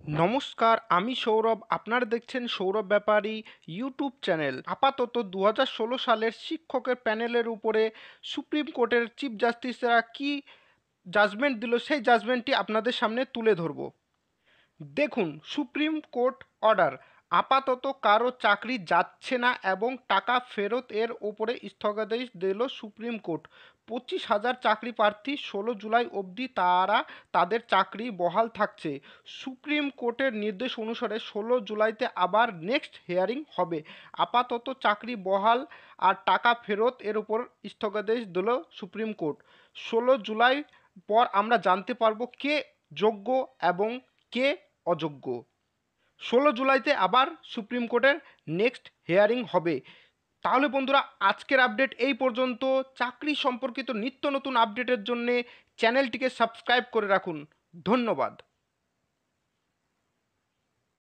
নমস্কার, আমি সৌরভ। আপনারা দেখছেন সৌরভ ব্যাপারী ইউটিউব চ্যানেল। আপাতত 2016 সালের শিক্ষকের প্যানেলের উপরে সুপ্রিম কোর্টের চিফ জাস্টিসরা কি জাজমেন্ট দিল, সেই জাজমেন্টটি আপনাদের সামনে তুলে ধরব। দেখুন, সুপ্রিম কোর্ট অর্ডার আপাতত কারো চাকরি যাচ্ছে না এবং টাকা ফেরত এর ওপরে স্থগিতাদেশ দিল সুপ্রিম কোর্ট। 25,000 চাকরি প্রার্থী 16 জুলাই অবধি তাদের চাকরি বহাল থাকছে। সুপ্রিম কোর্টের নির্দেশ অনুসারে 16 জুলাইতে আবার নেক্সট হিয়ারিং হবে। আপাতত চাকরি বহাল আর টাকা ফেরত এর উপর স্থগিতাদেশ দিল সুপ্রিম কোর্ট। 16 জুলাই পর আমরা জানতে পারবো কে যোগ্য এবং কে অযোগ্য। 16 জুলাইতে আবার সুপ্রিম কোর্টের নেক্সট হিয়ারিং হবে। তাহলে বন্ধুরা, আজকের আপডেট এই পর্যন্ত। চাকরি সম্পর্কিত নিত্য নতুন আপডেটের জন্যে চ্যানেলটিকে সাবস্ক্রাইব করে রাখুন। ধন্যবাদ।